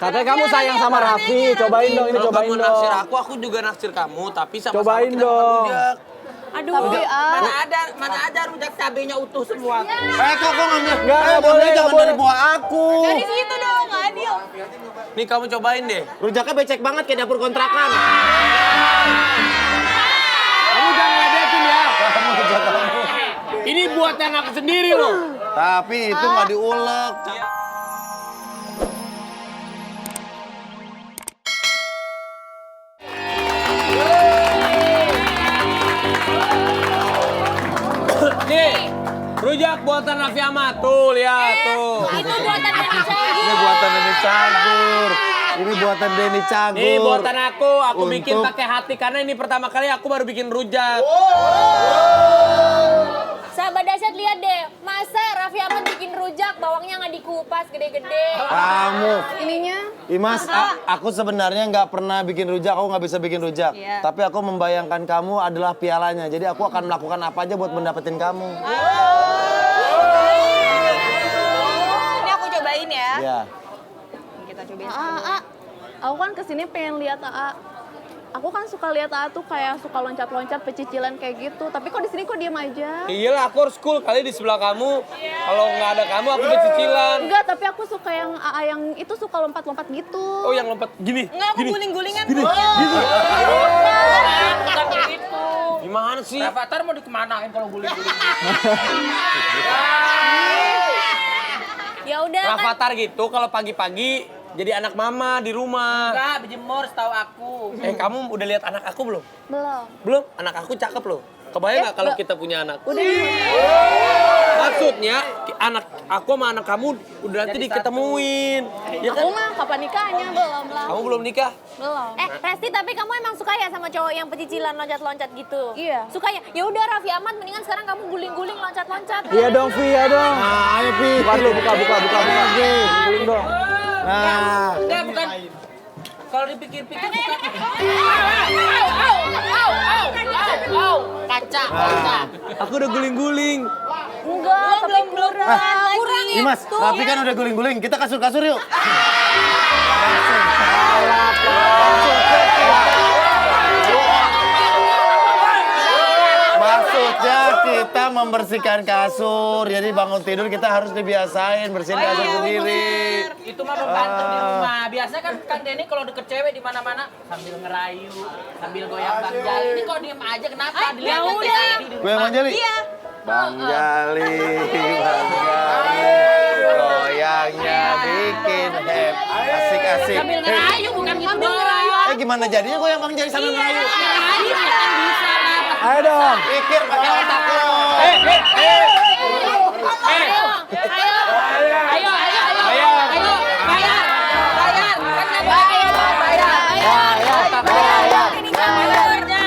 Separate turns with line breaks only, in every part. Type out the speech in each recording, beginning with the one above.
Katanya kamu sayang sama Raffi, cobain dong, ini
Kalau
cobain
kamu
dong.
naksir aku juga naksir kamu, tapi sama-sama
Cobain
kita makan
dong.
rujak.
Aduh,
Mana ada rujak cabenya utuh semua.
Kok ngambil?
Nggak boleh, nggak
jangan
boleh.
dari buah aku.
dari situ dong, nggak adil.
Nih kamu cobain deh.
Rujaknya becek banget kayak dapur kontrakan.
Kamu jangan ngeledekin ya. Ini buatan aku sendiri loh.
Tapi itu nggak diulek.
Nih, rujak buatan Raffi Ahmad. Tuh, lihat tuh.
Itu buatan Denny Cagur.
Ini buatan Denny Cagur. Ini buatan Denny Cagur.
Nih buatan aku bikin
Untuk-
pakai hati karena ini pertama kali aku baru bikin rujak.
Sahabat dahsyat lihat deh, masa Raffi Ahmad bikin rujak, bawangnya nggak dikupas gede-gede.
Kamu.
Ininya?
Imas, aku sebenarnya nggak pernah bikin rujak, aku nggak bisa bikin rujak.
Iya.
Tapi aku membayangkan kamu adalah pialanya. Jadi aku akan melakukan apa aja buat mendapetin kamu.
Ini aku cobain ya.
Ya.
Kita cobain.
Aku kan kesini pengen lihat AA. Aku kan suka lihat AA tuh kayak suka loncat-loncat pecicilan kayak gitu. Tapi kok di sini kok diem aja?
Iyalah, aku harus cool kali di sebelah kamu. Kalau nggak ada kamu, aku bercicilan.
Enggak, tapi aku suka yang AA yang itu suka lompat-lompat gitu.
Oh, yang lompat gini.
Enggak, aku guling-gulingan.
Gimana sih?
Avatar mau dikemanain kalau guling-guling?
Ya udah kan.
Rafathar gitu kalau pagi-pagi jadi anak mama di rumah.
Enggak, berjemur setahu aku.
Kamu udah lihat anak aku belum?
Belum.
Belum? Anak aku cakep loh. Kebayang nggak kalau kita punya anak?
Udah.
Maksudnya anak aku sama anak kamu udah nanti diketemuin. Ya kan?
Aku mah kapan nikahnya? Belum lah.
Kamu belum nikah?
Belum.
Resti, tapi kamu emang suka ya sama cowok yang pecicilan loncat-loncat gitu?
Iya.
Suka ya? Ya udah Raffi Ahmad, mendingan sekarang kamu guling-guling loncat-loncat.
Iya dong, Vi, iya dong.
Nah, ayo Pi.
Buka dulu, buka. Guling dong.
Nah,
Enggak, bukan. Kalau dipikir-pikir bukan. Kaca.
Aku udah guling-guling.
Enggak, tapi kurang.
Kurang ya?
Imas, Raffi kan udah guling-guling. Kita kasur-kasur yuk. Maksudnya kita membersihkan kasur. Jadi bangun tidur kita harus dibiasain bersihin kasur sendiri.
Itu mah membantu di rumah. Biasanya kan Kang Denny kalau deket cewek di mana-mana sambil ngerayu, sambil goyang Bang Jali. Ini kok diem aja kenapa? Dilihat
ya udah.
Gue yang Jali?
Iya.
Bang Jali, Bang Jali. Goyangnya bikin happy. Asik-asik.
Sambil ngerayu bukan gitu doang.
Gimana jadinya goyang Bang Jali sambil ngerayu?
Ngerayu kan bisa lah.
Ayo dong.
Pikir pakai otak lo.
Ayo, bayar. Kan nggak bayar. Bayarnya.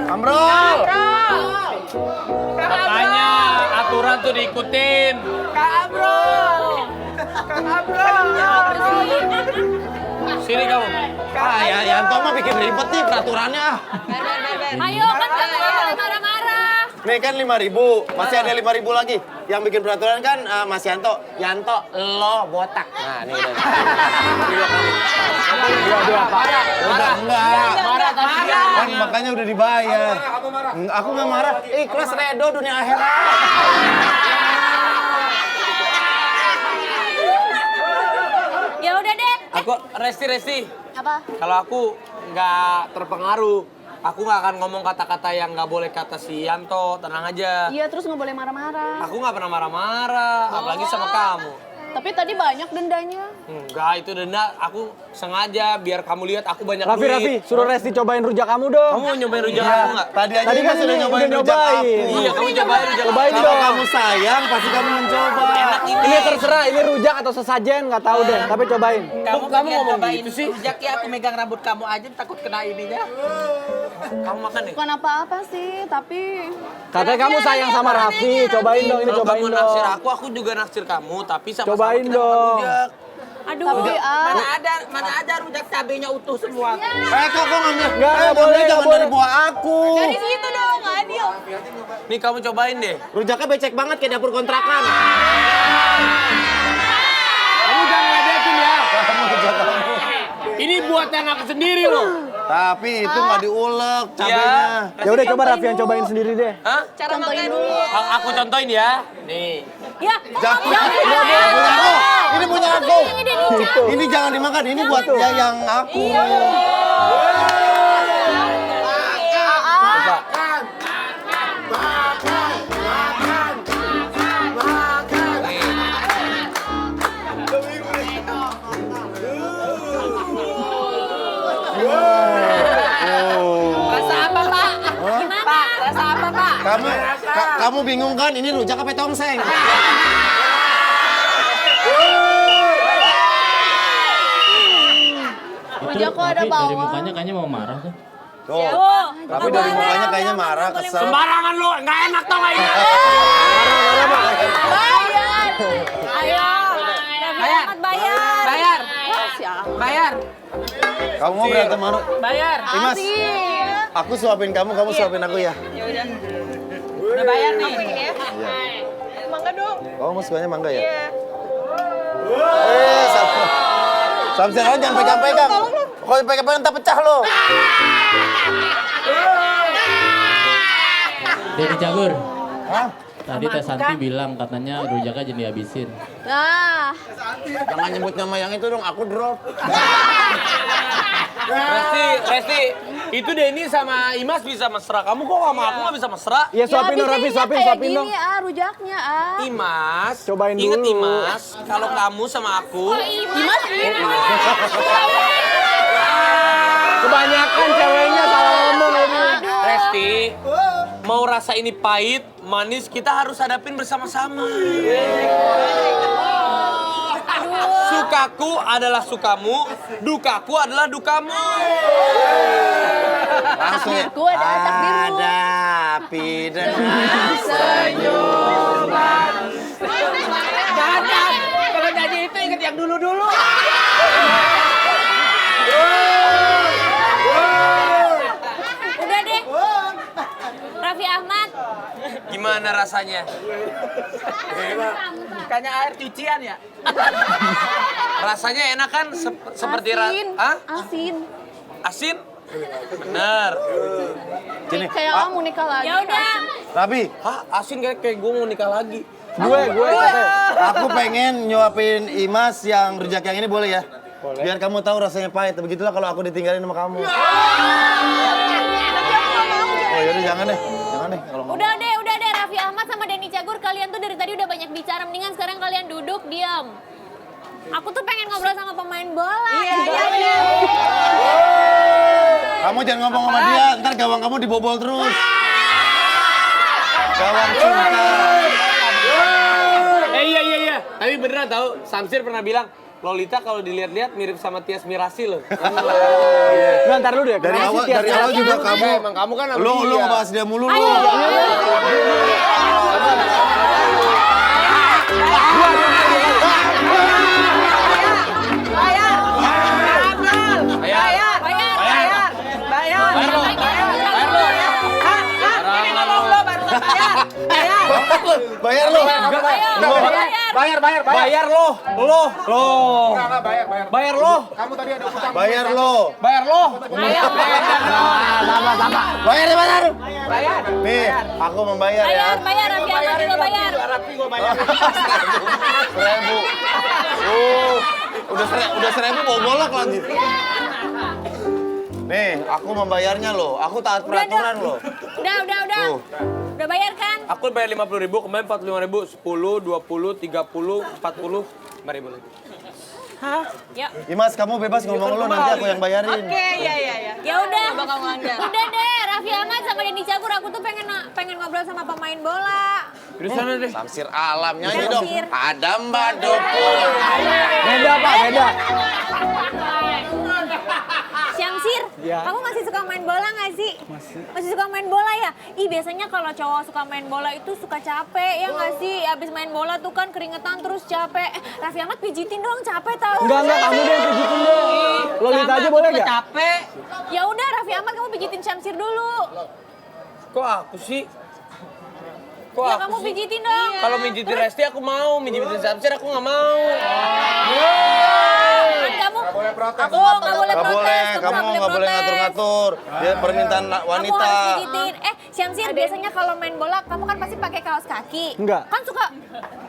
Amrol.
Makanya aturan tuh diikutin. Sini kamu.
Ya Yanto mah bikin ribet nih peraturannya.
Ayo, kan kamu nggak boleh marah-marah.
Nih kan 5.000, masih ada 5.000 lagi. Yang bikin peraturan kan Mas Yanto. Yanto, lo botak. Nah, ini udah. Udah enggak.
Marah.
Kan makanya udah dibayar. Aku nggak marah. Ikhlas redo dunia akhirat.
Ya udah deh.
Aku Resti.
Apa?
Kalau aku nggak terpengaruh, aku nggak akan ngomong kata-kata yang nggak boleh kata si Yanto. Tenang aja.
Iya, terus nggak boleh marah-marah.
Aku nggak pernah marah-marah, apalagi sama kamu.
Tapi tadi banyak dendanya.
Enggak, itu denda. Aku sengaja biar kamu lihat aku banyak
Raffi,
duit.
suruh Resti cobain rujak kamu dong.
Kamu mau nyobain rujak aku nggak?
Tadi aja
Tadi kan
sudah
ini
nyobain
udah
rujak aku.
nyobain.
Iya, kamu cobain rujak aku.
Cobain
Kalau
dong.
kamu sayang, pasti kamu mencoba.
Ini terserah, ini rujak atau sesajen, nggak tahu deh. Tapi cobain.
Kamu
Kamu ngomong
cobain
gitu sih?
rujak ya, aku megang rambut kamu aja takut kena ininya.
Kamu makan deh.
Bukan apa-apa sih, tapi...
Katanya kamu sayang sama Raffi, cobain dong, ini
Kalau
cobain
kamu
dong.
naksir aku juga naksir kamu, tapi sama-sama
Cobain
kita makan
dong.
rujak.
Aduh.
Tapi
Mana ada rujak cabenya utuh semua.
Kok ngambil?
Nggak boleh,
jangan
nggak
dari buah aku.
Dari situ dong, nggak adil.
Nih kamu cobain deh.
Rujaknya becek banget kayak dapur kontrakan.
Kamu jangan ngeledekin ya.
Kamu jangan
Ini buatan aku sendiri loh.
Tapi itu nggak diulek cabenya.
Ya udah coba Raffi yang cobain sendiri deh.
Hah?
Cara makan dulu.
Aku contohin ya. Nih.
Ya,
Jangan.
ya,
Punya aku. Ini punya aku.
Ini Denny.
Ini jangan dimakan. Ini buat yang aku.
Rasa apa, Pak? Pak, rasa apa, Pak?
Kamu bingung kan? Ini rujak apa tongseng?
Rujak kok ada
Dari
bawang.
mukanya kayaknya mau marah tuh.
Tuh. Tapi dari mukanya kayaknya marah, kesel.
Sembarangan lu, nggak enak tau nggak ini?
Bayar. Ayo. Raffi
Bayar.
Ahmad bayar.
Bayar. Bayar.
Kamu mau berantem mana?
Bayar.
Mas, aku suapin kamu suapin aku ya.
Ya udah. Udah bayar nih.
Kamu sukanya mangga ya? Iya. Samsir aja jangan pegang-pegang. Kalau pegang-pegang entah pecah lo.
Denny Cagur,
Hah?
tadi Teh Santi bilang katanya rujaknya jadi dihabisin.
Nah,
Jangan nyebut nama yang itu dong, aku drop.
Resti, itu Denny sama Imas bisa mesra. Kamu kok sama aku nggak bisa mesra?
Iya suapin dong Raffi,
bikinnya
suapin
kayak
dong.
gini rujaknya
Imas,
Cobain
inget
dulu.
Imas, kalau kamu sama aku,
Imas ini.
Kebanyakan ceweknya salah ngomong ini.
Resti, mau rasa ini pahit, manis, kita harus hadapin bersama-sama. Sukaku adalah sukamu, dukaku adalah dukamu.
Langsung ya.
Takdirku ada takdirmu.
Hadapi dengan senyuman.
Jangan. Kalau nyanyi itu inget yang dulu-dulu.
Udah deh. Raffi Ahmad.
Gimana rasanya?
Kayaknya air cucian ya.
Rasanya enak kan? Seperti
Asin.
Hah?
Asin.
Asin? Bener.
Gini,
Kayak kamu nikah lagi.
Ya udah.
Rabi,
Hah? Asin kayak gue mau nikah lagi.
Gue katanya.
aku pengen nyuapin Imas yang rujak yang ini boleh ya? Boleh. Biar kamu tahu rasanya pahit. Begitulah kalau aku ditinggalin sama kamu. Oh yaudah jangan deh. Jangan deh kalau ngomong.
Udah deh Raffi Ahmad sama Denny Cagur, kalian tuh dari tadi udah banyak bicara, mendingan sekarang kalian duduk diam. Aku tuh pengen ngobrol sama pemain bola. Iya.
Kamu jangan ngomong sama dia, ntar gawang kamu dibobol terus. Gawang cinta.
Iya. Tapi beneran tau, Samsir pernah bilang, Lolita kalau dilihat-lihat mirip sama Tias Mirasih loh.
Nah, ntar lu deh.
Dari
kenapa
awal
sih Tias
dari awal juga
Mirasih?
kamu.
Emang kamu kan sama
Lu
dia.
ngebahas dia mulu lu.
Ayo.
Bayar lu.
Bayar lo. Bayar lo.
Bayar lu.
Bayar.
Bayar. Nih, aku membayar ya.
Bayar Raffi Ahmad juga bayar.
1.000. Udah 1.000 bawa golok lagi. Nih, aku membayarnya loh. Aku taat peraturan loh.
Udah.
Tuh.
Udah bayar kan?
Aku bayar 50.000, kemarin 45.000, 10, 20, 30, 40, 5.000 lagi.
Yuk.
Imas, kamu bebas ngomong lu, nanti aku yang bayarin.
Ya udah. Udah deh, Raffi Ahmad sama Denny Cagur, aku tuh pengen ngobrol sama pemain bola.
Di sana deh.
Samsir alam, nyanyi
Samsir.
dong. Ada Mbak Dopo.
Beda Pak, beda.
Syamsir,
Ya.
kamu masih suka main bola nggak sih? Masih suka main bola ya? Ih, biasanya kalau cowok suka main bola itu suka capek, ya nggak sih? Abis main bola tuh kan keringetan terus capek. Raffi Ahmad pijitin dong, capek tau.
Enggak, kamu deh yang pijitin deh. Lolita aja boleh nggak?
Capek.
Ya udah, Raffi Ahmad kamu pijitin Syamsir dulu.
Kok aku sih? Kok
Ya
aku
kamu
sih?
pijitin dong.
Kalau mijitin Resti aku mau, mijitin Samsir aku nggak mau.
Kan Aku nggak boleh
Nggak
protes.
boleh, kamu nggak boleh ngatur-ngatur. Dia permintaan
Kamu
wanita.
harus pijitin. Syamsir, biasanya kalau main bola kamu kan pasti pakai kaos kaki.
Enggak.
Kan suka.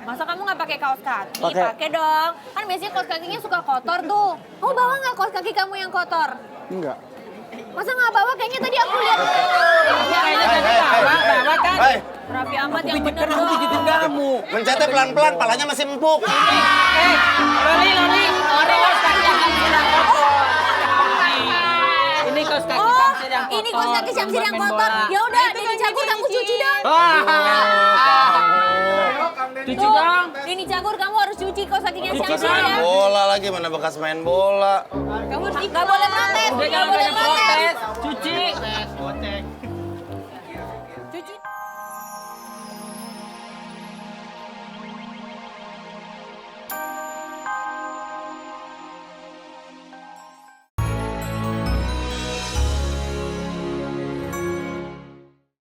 Masa kamu nggak pakai kaos kaki?
Pakai.
Pakai dong. Kan biasanya kaos kakinya suka kotor tuh. Kamu bawa nggak kaos kaki kamu yang kotor?
Enggak.
Masa nggak bawa? Kayaknya tadi aku lihat.
Bawa kan?
Hei,
Raffi Ahmad yang bener
Aku pijitin
dong.
kamu.
mencetnya pelan-pelan, palanya masih empuk.
Loli, kaos kaki yang sedang kotor. Ini kaos kaki
Oh,
Syamsir yang kotor.
ini kaos kaki Syamsir yang
Main
kotor.
bola.
Ya udah, Denny Cagur kamu cuci dong.
Cuci dong.
Denny Cagur kamu harus cuci kaos kakinya
Bekas
Syamsir
main
ya.
bola lagi, mana bekas main bola.
Kamu nggak boleh protes.
Udah
Nggak
jangan
boleh
banyak protes. Cuci.